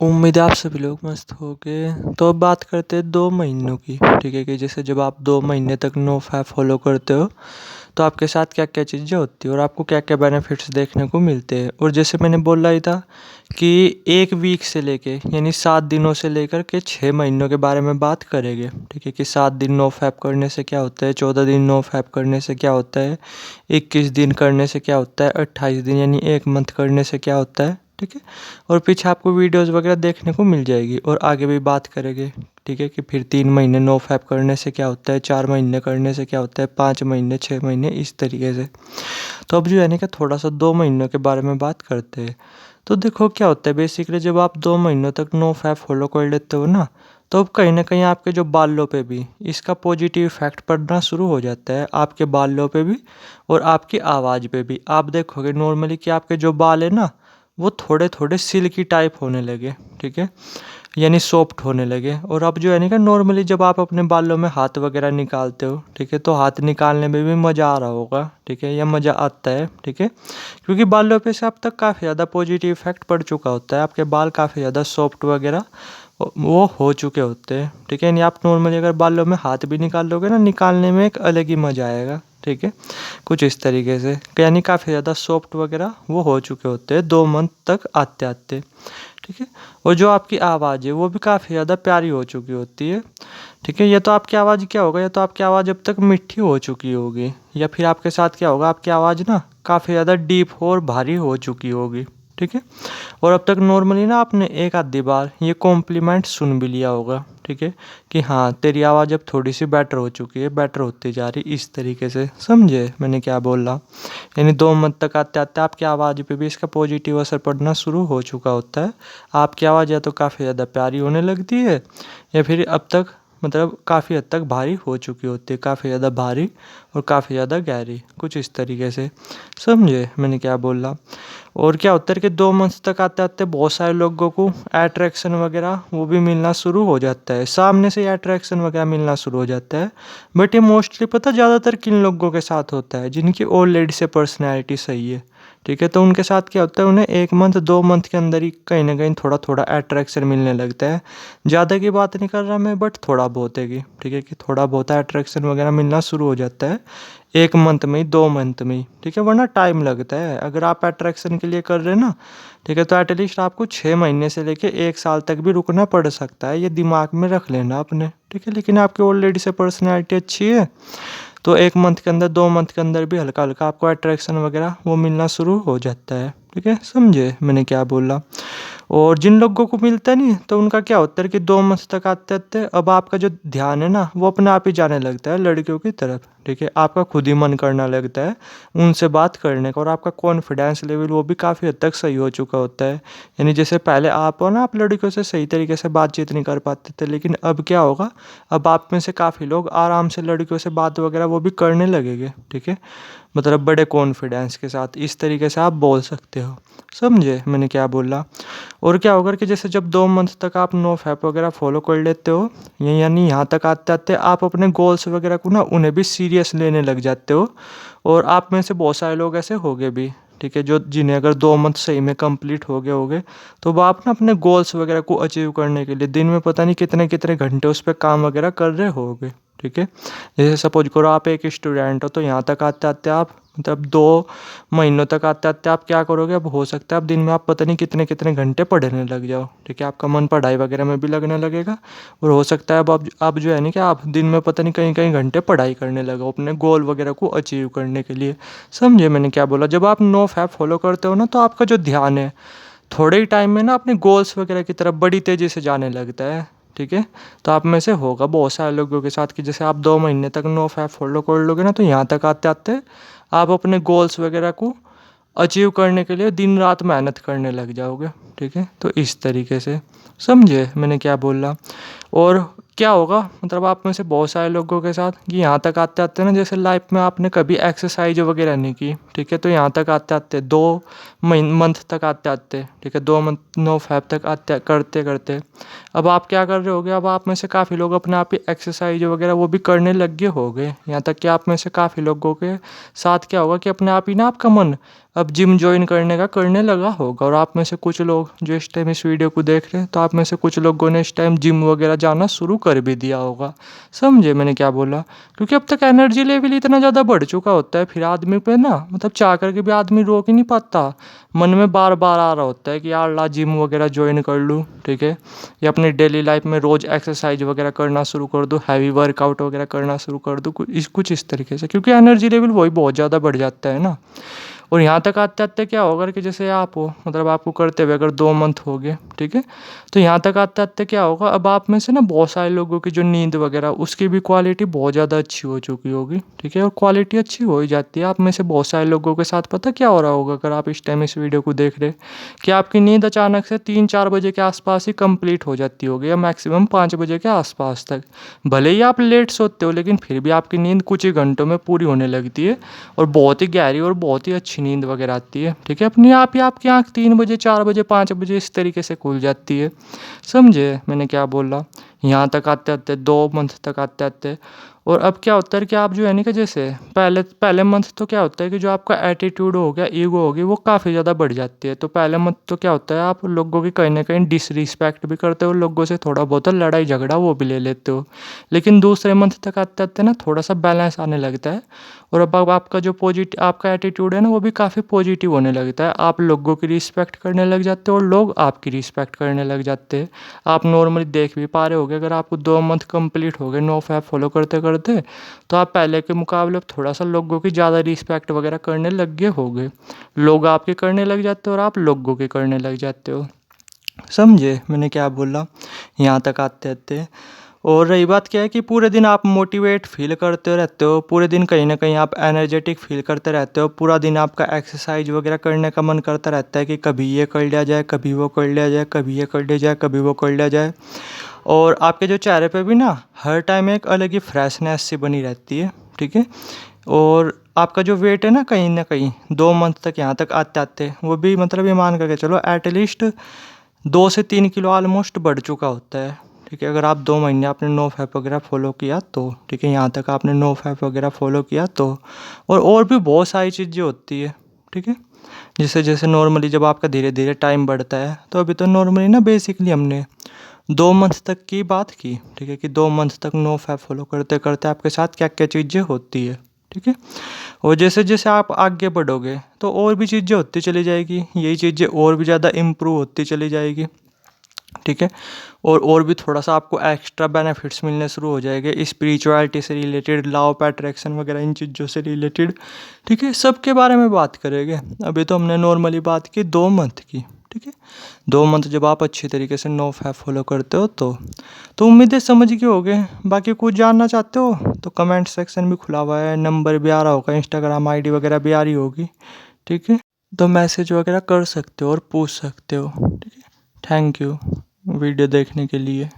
उम्मीद है आप सभी लोग मस्त होंगे। तो अब बात करते हैं 2 महीनों की। ठीक है कि जैसे जब आप 2 महीने तक नो फैप फॉलो करते हो तो आपके साथ क्या क्या चीज़ें होती है और आपको क्या क्या बेनिफिट्स देखने को मिलते हैं। और जैसे मैंने बोला ही था कि 1 वीक से लेके यानी 7 दिनों से लेकर के 6 महीनों के बारे में बात करेंगे। ठीक है कि 7 दिन नो फैप करने से क्या होता है, 14 दिन नो फैप करने से क्या होता है, 21 दिन करने से क्या होता है, 28 दिन यानी 1 मंथ करने से क्या होता है। ठीक है, और पीछे आपको वीडियोज़ वगैरह देखने को मिल जाएगी और आगे भी बात करेंगे। ठीक है कि फिर 3 महीने नो फैप करने से क्या होता है, 4 महीने करने से क्या होता है, 5 महीने, 6 महीने, इस तरीके से। तो अब जो है ना कि थोड़ा सा 2 महीनों के बारे में बात करते हैं। तो देखो क्या होता है बेसिकली, जब आप 2 महीनों तक नो फैप फॉलो कर लेते हो ना, तो अब कहीं ना कहीं आपके जो बालों पे भी इसका पॉजिटिव इफेक्ट पड़ना शुरू हो जाता है, आपके बालों पे भी और आपकी आवाज़ पे भी। आप देखोगे नॉर्मली कि आपके जो बाल है ना, वो थोड़े थोड़े सिल्की टाइप होने लगे। ठीक है, यानी सॉफ्ट होने लगे। और अब जो है ना कि नॉर्मली जब आप अपने बालों में हाथ वगैरह निकालते हो, ठीक है, तो हाथ निकालने में भी मज़ा आ रहा होगा। ठीक है, या मज़ा आता है। ठीक है, क्योंकि बालों पे से अब तक काफ़ी ज़्यादा पॉजिटिव इफेक्ट पड़ चुका होता है, आपके बाल काफ़ी ज़्यादा सॉफ्ट वगैरह वो हो चुके होते हैं। ठीक है, यानी आप नॉर्मली अगर बालों में हाथ भी निकाल लोगे ना, निकालने में एक अलग ही मज़ा आएगा। ठीक है, कुछ इस तरीके से यानी काफ़ी ज़्यादा सॉफ्ट वगैरह वो हो चुके होते हैं 2 मंथ तक आते आते। ठीक है, और जो आपकी आवाज़ है वो भी काफ़ी ज़्यादा प्यारी हो चुकी होती है। ठीक है, या तो आपकी आवाज़ क्या होगा, या तो आपकी आवाज़ अब तक मीठी हो चुकी होगी, या फिर आपके साथ क्या होगा, आपकी आवाज़ ना काफ़ी ज़्यादा डीप और भारी हो चुकी होगी। ठीक है, और अब तक नॉर्मली ना आपने एक आधी बार ये कॉम्प्लीमेंट सुन भी लिया होगा। ठीक है, कि हाँ तेरी आवाज़ अब थोड़ी सी बेटर हो चुकी है, बेटर होती जा रही, इस तरीके से। समझे मैंने क्या बोला? यानी 2 मंथ तक आते आते आपकी आवाज़ पे भी इसका पॉजिटिव असर पड़ना शुरू हो चुका होता है। आपकी आवाज़ या तो काफ़ी ज़्यादा प्यारी होने लगती है, या फिर अब तक मतलब काफ़ी हद तक भारी हो चुकी होती है, काफ़ी ज़्यादा भारी और काफ़ी ज़्यादा गहरी, कुछ इस तरीके से। समझे मैंने क्या बोला? और क्या होता है कि 2 मंथ्स तक आते आते बहुत सारे लोगों को अट्रैक्शन वगैरह वो भी मिलना शुरू हो जाता है, सामने से अट्रैक्शन वगैरह मिलना शुरू हो जाता है। बट ये मोस्टली पता ज़्यादातर किन लोगों के साथ होता है, जिनकी ऑलरेडी से पर्सनैलिटी सही है। ठीक है, तो उनके साथ क्या होता है, उन्हें 1 मंथ 2 मंथ के अंदर ही कहीं ना कहीं थोड़ा थोड़ा अट्रैक्शन मिलने लगता है। ज़्यादा की बात नहीं कर रहा मैं, बट थोड़ा बहुत है कि ठीक है कि थोड़ा बहुत अट्रैक्शन वगैरह मिलना शुरू हो जाता है 1 मंथ में ही, 2 मंथ में ही। ठीक है, वरना टाइम लगता है अगर आप अट्रैक्शन के लिए कर रहे हैं ना। ठीक है, तो एटलीस्ट आपको 6 महीने से लेके 1 साल तक भी रुकना पड़ सकता है, ये दिमाग में रख लेना अपने। ठीक है, लेकिन आपकी ऑलरेडी से पर्सनैलिटी अच्छी है, तो 1 मंथ के अंदर 2 मंथ के अंदर भी हल्का हल्का आपको अट्रैक्शन वगैरह वो मिलना शुरू हो जाता है। ठीक है, समझे मैंने क्या बोला? और जिन लोगों को मिलता नहीं तो उनका क्या होता है कि 2 मंथ तक आते आते अब आपका जो ध्यान है ना वो अपने आप ही जाने लगता है लड़कियों की तरफ। ठीक है, आपका खुद ही मन करना लगता है उनसे बात करने का, और आपका कॉन्फिडेंस लेवल वो भी काफ़ी हद तक सही हो चुका होता है। यानी जैसे पहले आप हो ना, आप लड़कियों से सही तरीके से बातचीत नहीं कर पाते थे, लेकिन अब क्या होगा, अब आप में से काफ़ी लोग आराम से लड़कियों से बात वगैरह वो भी करने लगेंगे। ठीक है, मतलब बड़े कॉन्फिडेंस के साथ इस तरीके से आप बोल सकते हो। समझे मैंने क्या बोला? और क्या होगा कि जैसे जब 2 मंथ तक आप नो फैप वगैरह फॉलो कर लेते हो, यानी यहाँ तक आते आते आप अपने गोल्स वगैरह को ना उन्हें भी सीरियस लेने लग जाते हो। और आप में से बहुत सारे लोग ऐसे हो गए भी, ठीक है, जो जिन्हें अगर 2 मंथ सही में कंप्लीट हो गए होंगे, तो वो आप ना अपने गोल्स वगैरह को अचीव करने के लिए दिन में पता नहीं कितने कितने घंटे उस पर काम वगैरह कर रहे होगे। ठीक है, जैसे सपोज करो आप एक स्टूडेंट हो, तो यहाँ तक आते आते आप मतलब 2 महीनों तक आते आते आप क्या करोगे, अब हो सकता है अब दिन में आप पता नहीं कितने कितने घंटे पढ़ने लग जाओ। ठीक है, आपका मन पढ़ाई वगैरह में भी लगने लगेगा, और हो सकता है अब आप जो है ना कि आप दिन में पता नहीं कहीं कहीं घंटे पढ़ाई करने लगो अपने गोल वगैरह को अचीव करने के लिए। समझे मैंने क्या बोला? जब आप नो फैप फॉलो करते हो ना, तो आपका जो ध्यान है थोड़े ही टाइम में ना अपने गोल्स वगैरह की तरफ बड़ी तेज़ी से जाने लगता है। ठीक है, तो आप में से होगा बहुत सारे लोगों के साथ कि जैसे आप 2 महीने तक नो फैप फॉलो कर लोगे ना, तो यहाँ तक आते आते आप अपने गोल्स वगैरह को अचीव करने के लिए दिन रात मेहनत करने लग जाओगे। ठीक है, तो इस तरीके से। समझे मैंने क्या बोला? और क्या होगा, मतलब आप में से बहुत सारे लोगों के साथ कि यहाँ तक आते आते ना, जैसे लाइफ में आपने कभी एक्सरसाइज वगैरह नहीं की। ठीक है, तो यहाँ तक आते आते 2 मंथ तक आते आते, ठीक है, 2 मंथ नो फैप तक आते करते करते अब आप क्या कर रहे होगे, अब आप में से काफ़ी लोग अपने आप ही एक्सरसाइज वगैरह वो भी करने लग गए होंगे। यहाँ तक कि आप में से काफ़ी लोगों के साथ क्या होगा कि अपने आप ही ना आपका मन अब जिम ज्वाइन करने का करने लगा होगा। और आप में से कुछ लोग जो इस टाइम इस वीडियो को देख रहे हैं, तो आप में से कुछ लोगों ने इस टाइम जिम वगैरह जाना शुरू कर भी दिया होगा। समझे मैंने क्या बोला? क्योंकि अब तक एनर्जी लेवल इतना ज़्यादा बढ़ चुका होता है, फिर आदमी पे ना मतलब चाह करके भी आदमी रोक ही नहीं पाता। मन में बार बार आ रहा होता है कि यार ला जिम वगैरह ज्वाइन कर लूँ, ठीक है, या अपनी डेली लाइफ में रोज़ एक्सरसाइज वगैरह करना शुरू कर दूँ, हैवी वर्कआउट वगैरह करना शुरू कर दूँ, कुछ इस तरीके से, क्योंकि एनर्जी लेवल वही बहुत ज़्यादा बढ़ जाता है ना। और यहाँ तक आते आते क्या होगा कि जैसे आप हो, मतलब आपको करते हुए अगर 2 मंथ हो गए, ठीक है, तो यहाँ तक आते आते क्या होगा, अब आप में से ना बहुत सारे लोगों की जो नींद वगैरह उसकी भी क्वालिटी बहुत ज़्यादा अच्छी हो चुकी होगी, ठीक है। और क्वालिटी अच्छी हो ही जाती है। आप में से बहुत सारे लोगों के साथ पता क्या हो रहा होगा, अगर आप इस टाइम इस वीडियो को देख रहे, कि आपकी नींद अचानक से 3-4 बजे के आसपास ही कंप्लीट हो जाती होगी, या मैक्सिमम 5 बजे के आसपास तक। भले ही आप लेट सोते हो, लेकिन फिर भी आपकी नींद कुछ ही घंटों में पूरी होने लगती है, और बहुत ही गहरी और बहुत ही अच्छी नींद वगैरह आती है, ठीक है। अपने आप ही आपकी आँख 3 बजे, 4 बजे, 5 बजे इस तरीके से खुल जाती है। समझे मैंने क्या बोला? यहाँ तक आते आते 2 मंथ तक आते आते, और अब क्या होता है कि आप जो है ना कि जैसे पहले पहले मंथ तो क्या होता है कि जो आपका एटीट्यूड हो गया, ईगो होगी, वो काफ़ी ज़्यादा बढ़ जाती है। तो पहले मंथ तो क्या होता है, आप लोगों की कहीं ना कहीं डिसरिस्पेक्ट भी करते हो, लोगों से थोड़ा बहुत लड़ाई झगड़ा वो भी ले लेते हो। लेकिन दूसरे मंथ तक आते आते ना थोड़ा सा बैलेंस आने लगता है, और अब आपका जो पॉजिटिव आपका एटीट्यूड है ना, वो भी काफ़ी पॉजिटिव होने लगता है। आप लोगों की रिस्पेक्ट करने लग जाते हो, और लोग आपकी रिस्पेक्ट करने लग जाते हैं। आप नॉर्मली देख भी पा रहे होगे, अगर आपको 2 मंथ कंप्लीट हो गए नो फैप फॉलो करते करते, तो आप पहले के मुकाबले अब थोड़ा सा लोगों की ज़्यादा रिस्पेक्ट वगैरह करने लग गए होगे। लोग आपके करने लग जाते हो, और आप लोगों के करने लग जाते हो। समझे मैंने क्या बोला? यहाँ तक आते आते, और रही बात क्या है कि पूरे दिन आप मोटिवेट फील करते रहते हो, पूरे दिन कहीं ना कहीं आप एनर्जेटिक फील करते रहते हो, पूरा दिन आपका एक्सरसाइज वगैरह करने का मन करता रहता है कि कभी ये कर लिया जाए, कभी वो कर लिया जाए, कभी ये कर लिया जाए, कभी वो कर लिया जाए। और आपके जो चेहरे पे भी ना हर टाइम एक अलग ही फ्रेशनेस सी बनी रहती है, ठीक है। और आपका जो वेट है ना कहीं 2 मंथ तक यहाँ तक आते आते वो भी मतलब ये मान करके चलो एटलीस्ट 2 से 3 किलो ऑलमोस्ट बढ़ चुका होता है, ठीक है। अगर आप 2 महीने आपने नो फैप वगैरह फॉलो किया तो, ठीक है, यहाँ तक आपने नो फैप वगैरह फॉलो किया तो। और भी बहुत सारी चीज़ें होती है, ठीक है। जैसे जैसे नॉर्मली जब आपका धीरे धीरे टाइम बढ़ता है, तो अभी तो नॉर्मली ना बेसिकली हमने 2 मंथ तक की बात की, ठीक है, कि 2 मंथ तक नो फैप फॉलो करते करते आपके साथ क्या क्या चीज़ें होती है, ठीक है। और जैसे जैसे आप आगे बढ़ोगे तो और भी चीज़ें होती चली जाएगी, यही चीज़ें और भी ज़्यादा इम्प्रूव होती चली जाएगी, ठीक है। और भी थोड़ा सा आपको एक्स्ट्रा बेनिफिट्स मिलने शुरू हो जाएंगे, स्पिरिचुअलिटी से रिलेटेड, लॉ ऑफ अट्रैक्शन वगैरह इन चीज़ों से रिलेटेड, ठीक है। सबके बारे में बात करेंगे। अभी तो हमने नॉर्मली बात की 2 मंथ की, ठीक है। 2 मंथ जब आप अच्छी तरीके से नो फैप फॉलो करते हो तो उम्मीदें समझ के होगे। बाकी कुछ जानना चाहते हो तो कमेंट सेक्शन भी खुला हुआ है, नंबर भी आ रहा होगा, इंस्टाग्राम आईडी वगैरह भी आ रही होगी, ठीक है। तो मैसेज वगैरह कर सकते हो और पूछ सकते हो, ठीक है। थैंक यू वीडियो देखने के लिए।